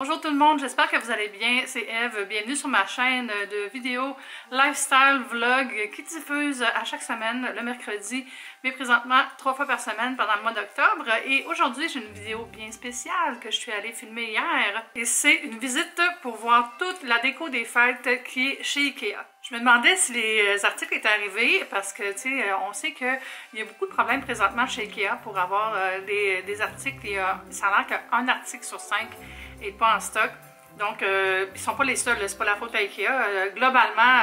Bonjour tout le monde, j'espère que vous allez bien, c'est Eve, bienvenue sur ma chaîne de vidéos lifestyle vlog qui diffuse à chaque semaine le mercredi, mais présentement 3 fois par semaine pendant le mois d'octobre. Et aujourd'hui j'ai une vidéo bien spéciale que je suis allée filmer hier et c'est une visite pour voir toute la déco des fêtes qui est chez Ikea. Je me demandais si les articles étaient arrivés parce que, tu sais, on sait qu'il y a beaucoup de problèmes présentement chez Ikea pour avoir des articles. Ça a l'air qu'un article sur 5 n'est pas en stock. Donc, ils ne sont pas les seuls, c'est pas la faute à Ikea. Globalement,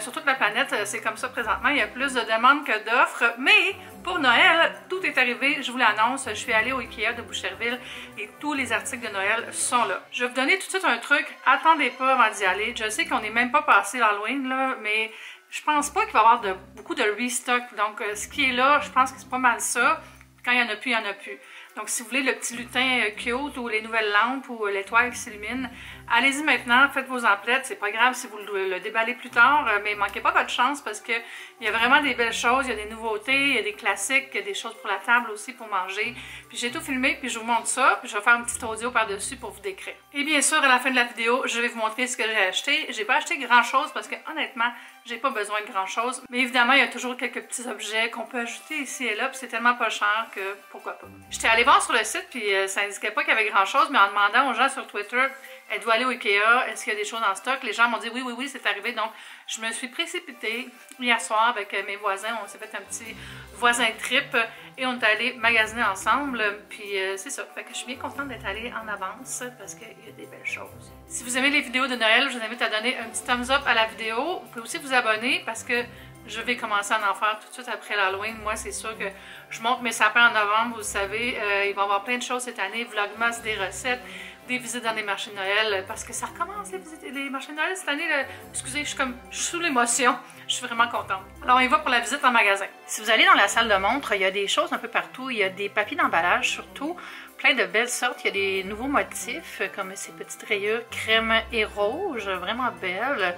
sur toute la planète, c'est comme ça présentement. Il y a plus de demandes que d'offres. Mais pour Noël, tout est arrivé. Je vous l'annonce, je suis allée au Ikea de Boucherville et tous les articles de Noël sont là. Je vais vous donner tout de suite un truc. Attendez pas avant d'y aller. Je sais qu'on n'est même pas passé l'Halloween, là, mais je pense pas qu'il va y avoir beaucoup de restock. Donc, ce qui est là, je pense que c'est pas mal ça. Quand il y en a plus, il y en a plus. Donc, si vous voulez le petit lutin cute ou les nouvelles lampes ou l'étoile qui s'illumine, allez-y maintenant, faites vos emplettes. C'est pas grave si vous le déballez plus tard, mais manquez pas votre chance parce qu'il y a vraiment des belles choses. Il y a des nouveautés, il y a des classiques, il y a des choses pour la table aussi pour manger. Puis j'ai tout filmé, puis je vous montre ça, puis je vais faire un petit audio par-dessus pour vous décrire. Et bien sûr, à la fin de la vidéo, je vais vous montrer ce que j'ai acheté. J'ai pas acheté grand-chose parce que honnêtement, j'ai pas besoin de grand-chose. Mais évidemment, il y a toujours quelques petits objets qu'on peut ajouter ici et là, puis c'est tellement pas cher que pourquoi pas. J'étais allée voir sur le site, puis ça indiquait pas qu'il y avait grand-chose, mais en demandant aux gens sur Twitter, êtes-vous allé au Ikea? Est-ce qu'il y a des choses en stock? Les gens m'ont dit oui, c'est arrivé. Donc, je me suis précipitée hier soir avec mes voisins. On s'est fait un petit voisin trip et on est allé magasiner ensemble. Puis, c'est ça. Fait que je suis bien contente d'être allée en avance parce qu'il y a des belles choses. Si vous aimez les vidéos de Noël, je vous invite à donner un petit thumbs up à la vidéo. Vous pouvez aussi vous abonner parce que je vais commencer à en faire tout de suite après l'Halloween. Moi, c'est sûr que je monte mes sapins en novembre, vous savez. Il va y avoir plein de choses cette année. Vlogmas, des recettes, des visites dans les marchés de Noël. Parce que ça recommence les marchés de Noël cette année. Là. Excusez, je suis sous l'émotion. Je suis vraiment contente. Alors, on y va pour la visite en magasin. Si vous allez dans la salle de montre, il y a des choses un peu partout. Il y a des papiers d'emballage surtout. Plein de belles sortes. Il y a des nouveaux motifs comme ces petites rayures crème et rouge. Vraiment belles.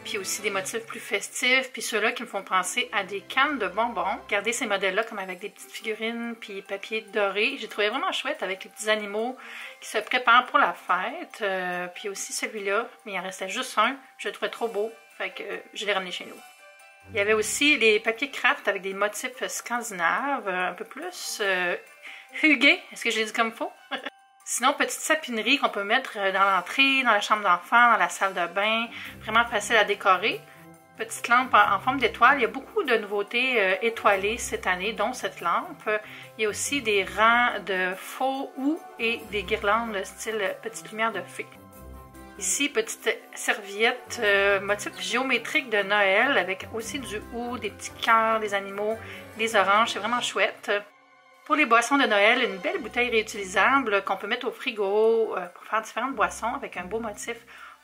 Puis aussi des motifs plus festifs, puis ceux-là qui me font penser à des cannes de bonbons. Regardez ces modèles-là comme avec des petites figurines puis papier doré. J'ai trouvé vraiment chouette avec les petits animaux qui se préparent pour la fête. Puis aussi celui-là, mais il en restait juste un. Je le trouvais trop beau, fait que je l'ai ramené chez nous. Il y avait aussi les papiers craft avec des motifs scandinaves, un peu plus hugués. Est-ce que j'ai dit comme il faut? Sinon, petite sapinerie qu'on peut mettre dans l'entrée, dans la chambre d'enfant, dans la salle de bain. Vraiment facile à décorer. Petite lampe en forme d'étoile. Il y a beaucoup de nouveautés étoilées cette année, dont cette lampe. Il y a aussi des rangs de faux houes et des guirlandes style petite lumière de fée. Ici, petite serviette motif géométrique de Noël avec aussi du hou, des petits cœurs, des animaux, des oranges. C'est vraiment chouette. Pour les boissons de Noël, une belle bouteille réutilisable qu'on peut mettre au frigo pour faire différentes boissons avec un beau motif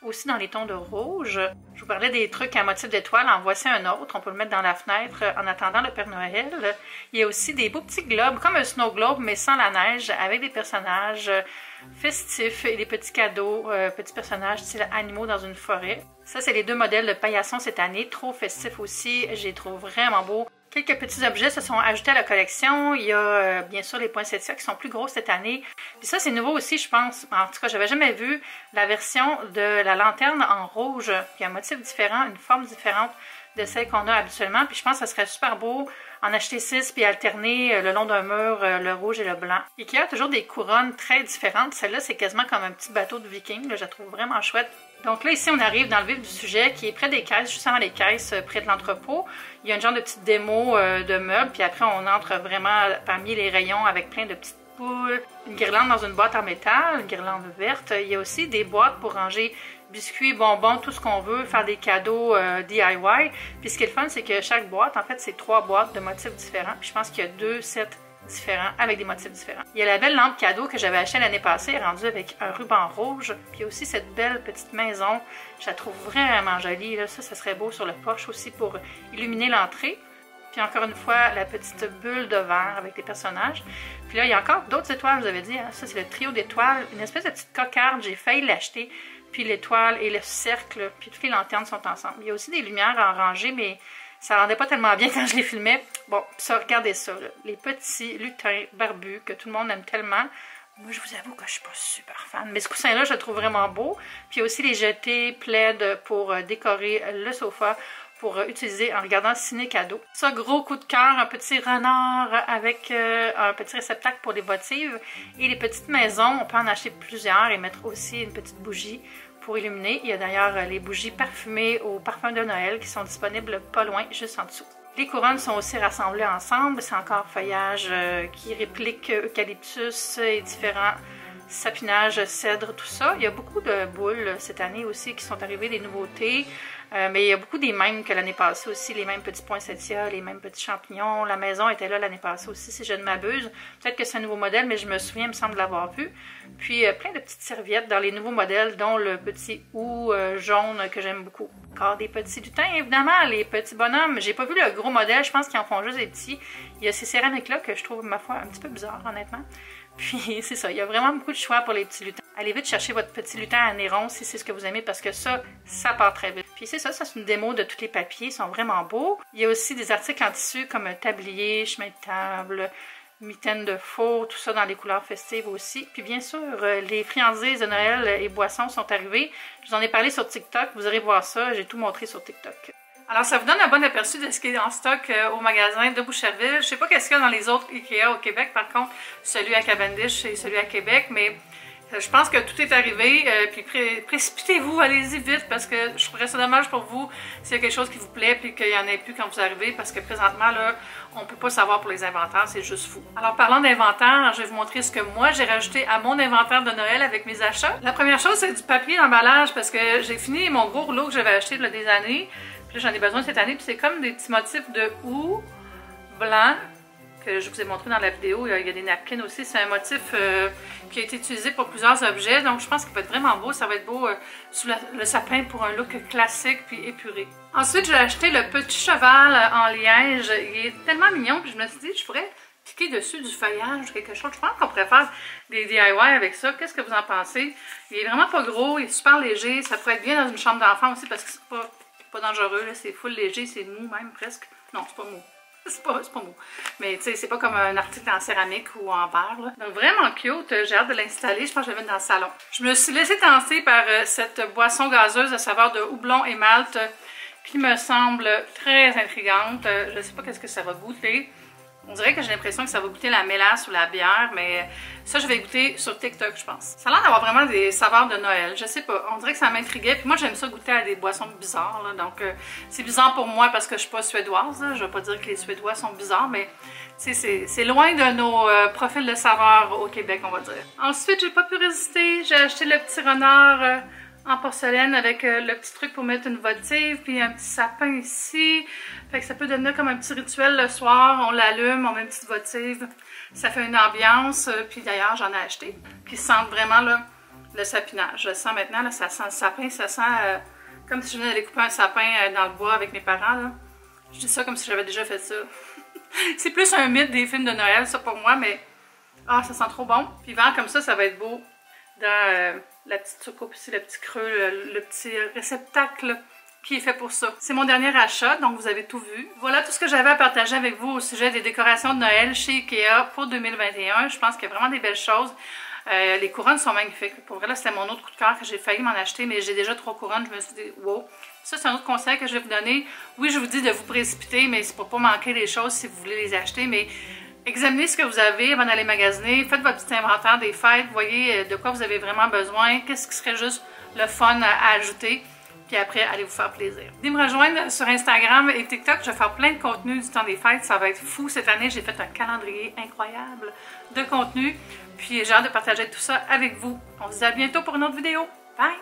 aussi dans les tons de rouge. Je vous parlais des trucs à motif d'étoile, en voici un autre. On peut le mettre dans la fenêtre en attendant le Père Noël. Il y a aussi des beaux petits globes, comme un snow globe, mais sans la neige, avec des personnages festifs et des petits cadeaux, petits personnages style animaux dans une forêt. Ça, c'est les deux modèles de paillasson cette année, trop festifs aussi. Je les trouve vraiment beaux. Quelques petits objets se sont ajoutés à la collection. Il y a bien sûr les poinsettias qui sont plus gros cette année. Puis ça, c'est nouveau aussi, je pense. En tout cas, j'avais jamais vu la version de la lanterne en rouge. Il y a un motif différent, une forme différente de celle qu'on a habituellement. Puis je pense que ça serait super beau en acheter 6 puis alterner le long d'un mur le rouge et le blanc. Ikea a toujours des couronnes très différentes. Celle-là, c'est quasiment comme un petit bateau de viking. Là, je la trouve vraiment chouette. Donc là, ici, on arrive dans le vif du sujet qui est près des caisses, juste avant les caisses, près de l'entrepôt. Il y a une genre de petite démo de meubles, puis après, on entre vraiment parmi les rayons avec plein de petites poules, une guirlande dans une boîte en métal, une guirlande verte. Il y a aussi des boîtes pour ranger biscuits, bonbons, tout ce qu'on veut, faire des cadeaux DIY. Puis ce qui est le fun, c'est que chaque boîte, en fait, c'est 3 boîtes de motifs différents. Puis je pense qu'il y a 2 sets différents avec des motifs différents. Il y a la belle lampe cadeau que j'avais achetée l'année passée, rendue avec un ruban rouge. Puis il y a aussi cette belle petite maison. Je la trouve vraiment jolie. Là. Ça serait beau sur le porche aussi pour illuminer l'entrée. Puis encore une fois, la petite bulle de verre avec des personnages. Puis là, il y a encore d'autres étoiles, vous avez dit. Hein? Ça, c'est le trio d'étoiles. Une espèce de petite cocarde. J'ai failli l'acheter. Puis l'étoile et le cercle. Puis toutes les lanternes sont ensemble. Il y a aussi des lumières en rangée, mais ça rendait pas tellement bien quand je les filmais. Bon, ça, regardez ça. Là. Les petits lutins barbus que tout le monde aime tellement. Moi, je vous avoue que je suis pas super fan. Mais ce coussin-là, je le trouve vraiment beau. Puis il y a aussi les jetés plaids pour décorer le sofa, pour utiliser en regardant ciné cadeau. Ça, gros coup de cœur, un petit renard avec un petit réceptacle pour les votives. Et les petites maisons, on peut en acheter plusieurs et mettre aussi une petite bougie pour illuminer. Il y a d'ailleurs les bougies parfumées au parfum de Noël qui sont disponibles pas loin, juste en dessous. Les couronnes sont aussi rassemblées ensemble. C'est encore feuillage qui réplique eucalyptus et différents sapinages, cèdre, tout ça. Il y a beaucoup de boules cette année aussi qui sont arrivées, des nouveautés. Mais il y a beaucoup des mêmes que l'année passée aussi, les mêmes petits poinsettias, les mêmes petits champignons. La maison était là l'année passée aussi, si je ne m'abuse. Peut-être que c'est un nouveau modèle, mais je me souviens, il me semble l'avoir vu. Puis plein de petites serviettes dans les nouveaux modèles, dont le petit hou jaune que j'aime beaucoup. Encore des petits lutins, évidemment, les petits bonhommes. J'ai pas vu le gros modèle, je pense qu'ils en font juste des petits. Il y a ces céramiques-là que je trouve, ma foi, un petit peu bizarre, honnêtement. Puis c'est ça, il y a vraiment beaucoup de choix pour les petits lutins. Allez vite chercher votre petit lutin à nez rond si c'est ce que vous aimez parce que ça part très vite. Puis c'est ça, c'est une démo de tous les papiers, ils sont vraiment beaux. Il y a aussi des articles en tissu comme un tablier, chemin de table, mitaines de faux, tout ça dans les couleurs festives aussi. Puis bien sûr, les friandises de Noël et boissons sont arrivées. Je vous en ai parlé sur TikTok, vous irez voir ça, j'ai tout montré sur TikTok. Alors, ça vous donne un bon aperçu de ce qui est en stock au magasin de Boucherville. Je ne sais pas qu'est-ce qu'il y a dans les autres IKEA au Québec, par contre, celui à Cavendish et celui à Québec, mais je pense que tout est arrivé. Puis précipitez-vous, allez-y vite, parce que je trouverais ça dommage pour vous s'il y a quelque chose qui vous plaît puis qu'il n'y en ait plus quand vous arrivez, parce que présentement, là, on ne peut pas savoir pour les inventaires, c'est juste fou. Alors, parlant d'inventaire, je vais vous montrer ce que moi, j'ai rajouté à mon inventaire de Noël avec mes achats. La première chose, c'est du papier d'emballage, parce que j'ai fini mon gros rouleau que j'avais acheté il y a des années. Puis là, j'en ai besoin cette année, puis c'est comme des petits motifs de houx blanc que je vous ai montré dans la vidéo. Il y a des napkins aussi. C'est un motif qui a été utilisé pour plusieurs objets, donc je pense qu'il va être vraiment beau. Ça va être beau sous le sapin pour un look classique puis épuré. Ensuite, j'ai acheté le petit cheval en liège. Il est tellement mignon, puis je me suis dit, je pourrais piquer dessus du feuillage ou quelque chose. Je pense qu'on pourrait faire des DIY avec ça. Qu'est-ce que vous en pensez? Il est vraiment pas gros, il est super léger. Ça pourrait être bien dans une chambre d'enfant aussi parce que c'est pas dangereux, c'est full léger, c'est mou même presque. Non, c'est pas mou. C'est pas mou. Mais tu sais, c'est pas comme un article en céramique ou en verre. Là. Donc vraiment cute, j'ai hâte de l'installer. Je pense que je vais le mettre dans le salon. Je me suis laissée tenter par cette boisson gazeuse à saveur de houblon et malt qui me semble très intrigante. Je sais pas qu'est-ce que ça va goûter. On dirait que j'ai l'impression que ça va goûter la mélasse ou la bière, mais ça, je vais goûter sur TikTok, je pense. Ça a l'air d'avoir vraiment des saveurs de Noël, je sais pas. On dirait que ça m'intriguait. Puis moi, j'aime ça goûter à des boissons bizarres, là. Donc, c'est bizarre pour moi parce que je suis pas suédoise. Là. Je vais pas dire que les Suédois sont bizarres, mais c'est loin de nos profils de saveurs au Québec, on va dire. Ensuite, j'ai pas pu résister. J'ai acheté le petit renard en porcelaine avec le petit truc pour mettre une votive, puis un petit sapin ici. Fait que ça peut devenir comme un petit rituel le soir. On l'allume, on met une petite votive. Ça fait une ambiance. Puis d'ailleurs, j'en ai acheté. Qui sentent vraiment là, le sapinage. Je le sens maintenant, là, ça sent le sapin. Ça sent comme si je venais d'aller couper un sapin dans le bois avec mes parents. Là. Je dis ça comme si j'avais déjà fait ça. C'est plus un mythe des films de Noël, ça pour moi, mais ça sent trop bon. Puis vert comme ça va être beau dans la petite soucoupe ici, le petit creux, le petit réceptacle qui est fait pour ça. C'est mon dernier achat, donc vous avez tout vu. Voilà tout ce que j'avais à partager avec vous au sujet des décorations de Noël chez IKEA pour 2021. Je pense qu'il y a vraiment des belles choses. Les couronnes sont magnifiques. Pour vrai, là, c'était mon autre coup de cœur que j'ai failli m'en acheter, mais j'ai déjà 3 couronnes. Je me suis dit, wow. Ça, c'est un autre conseil que je vais vous donner. Oui, je vous dis de vous précipiter, mais c'est pour pas manquer les choses si vous voulez les acheter, mais examinez ce que vous avez avant d'aller magasiner. Faites votre petit inventaire des fêtes. Voyez de quoi vous avez vraiment besoin. Qu'est-ce qui serait juste le fun à ajouter. Puis après, allez vous faire plaisir. Venez me rejoindre sur Instagram et TikTok. Je vais faire plein de contenu du temps des fêtes. Ça va être fou. Cette année, j'ai fait un calendrier incroyable de contenu. Puis j'ai hâte de partager tout ça avec vous. On se dit à bientôt pour une autre vidéo. Bye!